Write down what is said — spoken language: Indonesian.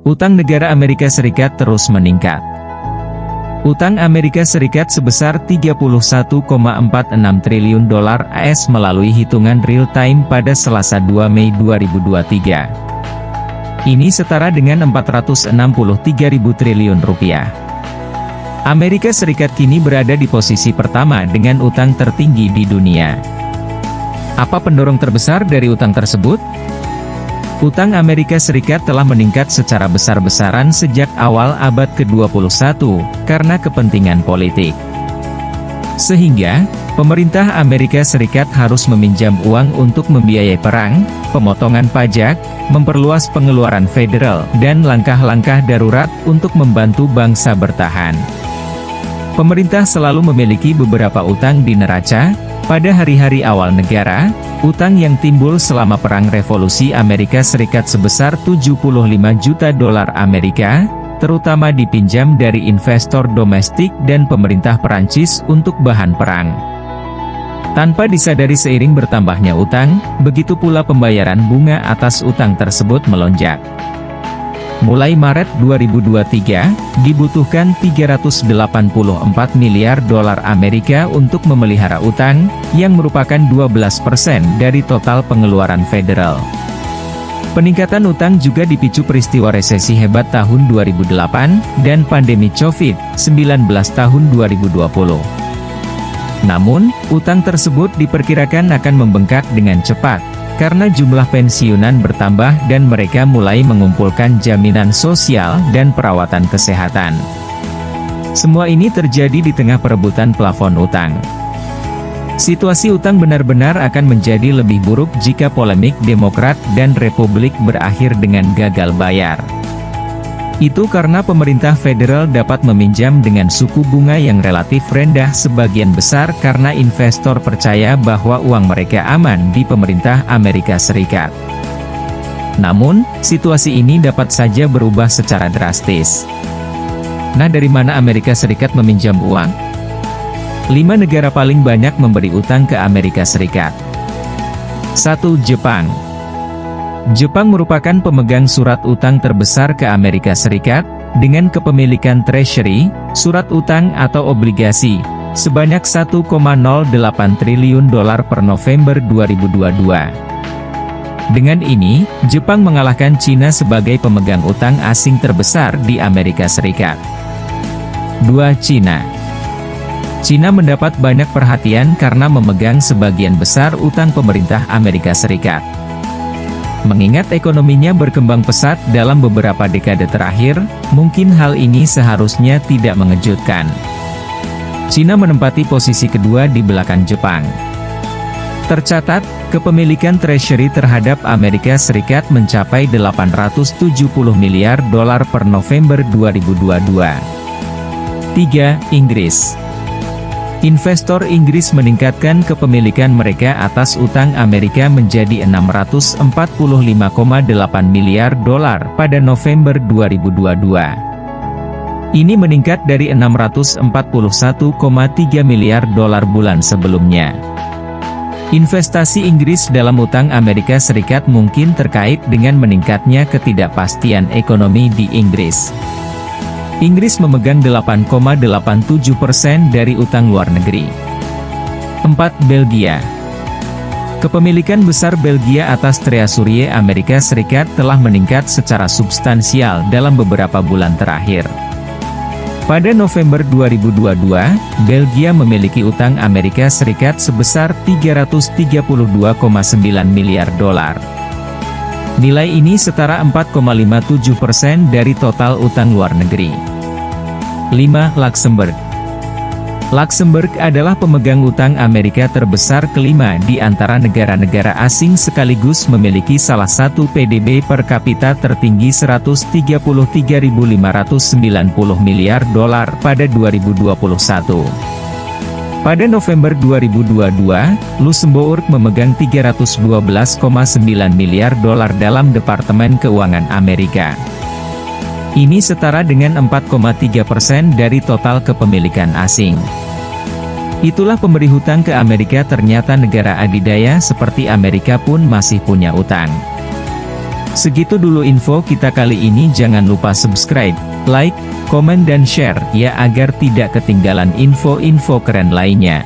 Utang negara Amerika Serikat terus meningkat. Utang Amerika Serikat sebesar 31,46 triliun dolar AS melalui hitungan real-time pada Selasa 2 Mei 2023. Ini setara dengan 463.000 triliun rupiah. Amerika Serikat kini berada di posisi pertama dengan utang tertinggi di dunia. Apa pendorong terbesar dari utang tersebut? Utang Amerika Serikat telah meningkat secara besar-besaran sejak awal abad ke-21, karena kepentingan politik. Sehingga, pemerintah Amerika Serikat harus meminjam uang untuk membiayai perang, pemotongan pajak, memperluas pengeluaran federal, dan langkah-langkah darurat untuk membantu bangsa bertahan. Pemerintah selalu memiliki beberapa utang di neraca. Pada hari-hari awal negara, utang yang timbul selama Perang Revolusi Amerika Serikat sebesar 75 juta dolar Amerika, terutama dipinjam dari investor domestik dan pemerintah Perancis untuk bahan perang. Tanpa disadari seiring bertambahnya utang, begitu pula pembayaran bunga atas utang tersebut melonjak. Mulai Maret 2023, dibutuhkan 384 miliar dolar Amerika untuk memelihara utang, yang merupakan 12% dari total pengeluaran federal. Peningkatan utang juga dipicu peristiwa resesi hebat tahun 2008, dan pandemi COVID-19 tahun 2020. Namun, utang tersebut diperkirakan akan membengkak dengan cepat, karena jumlah pensiunan bertambah dan mereka mulai mengumpulkan jaminan sosial dan perawatan kesehatan. Semua ini terjadi di tengah perebutan plafon utang. Situasi utang benar-benar akan menjadi lebih buruk jika polemik Demokrat dan Republik berakhir dengan gagal bayar. Itu karena pemerintah federal dapat meminjam dengan suku bunga yang relatif rendah sebagian besar karena investor percaya bahwa uang mereka aman di pemerintah Amerika Serikat. Namun, situasi ini dapat saja berubah secara drastis. Nah, dari mana Amerika Serikat meminjam uang? 5 negara paling banyak memberi utang ke Amerika Serikat. 1. Jepang. Jepang merupakan pemegang surat utang terbesar ke Amerika Serikat, dengan kepemilikan treasury, surat utang atau obligasi, sebanyak 1,08 triliun dolar per November 2022. Dengan ini, Jepang mengalahkan Cina sebagai pemegang utang asing terbesar di Amerika Serikat. 2. Cina. Cina mendapat banyak perhatian karena memegang sebagian besar utang pemerintah Amerika Serikat. Mengingat ekonominya berkembang pesat dalam beberapa dekade terakhir, mungkin hal ini seharusnya tidak mengejutkan. Cina menempati posisi kedua di belakang Jepang. Tercatat, kepemilikan treasury terhadap Amerika Serikat mencapai 870 miliar dolar per November 2022. 3. Inggris. Investor Inggris meningkatkan kepemilikan mereka atas utang Amerika menjadi 645,8 miliar dolar pada November 2022. Ini meningkat dari 641,3 miliar dolar bulan sebelumnya. Investasi Inggris dalam utang Amerika Serikat mungkin terkait dengan meningkatnya ketidakpastian ekonomi di Inggris. Inggris memegang 8,87% dari utang luar negeri. 4. Belgia. Kepemilikan besar Belgia atas treasury Amerika Serikat telah meningkat secara substansial dalam beberapa bulan terakhir. Pada November 2022, Belgia memiliki utang Amerika Serikat sebesar 332,9 miliar dolar. Nilai ini setara 4,57% dari total utang luar negeri. 5. Luxembourg. Luxembourg adalah pemegang utang Amerika terbesar kelima di antara negara-negara asing sekaligus memiliki salah satu PDB per kapita tertinggi 133.590 miliar dolar pada 2021. Pada November 2022, Luxembourg memegang 312,9 miliar dolar dalam Departemen Keuangan Amerika. Ini setara dengan 4,3% dari total kepemilikan asing. Itulah pemberi hutang ke Amerika. Ternyata negara adidaya seperti Amerika pun masih punya utang. Segitu dulu info kita kali ini, jangan lupa subscribe, like, komen dan share ya agar tidak ketinggalan info-info keren lainnya.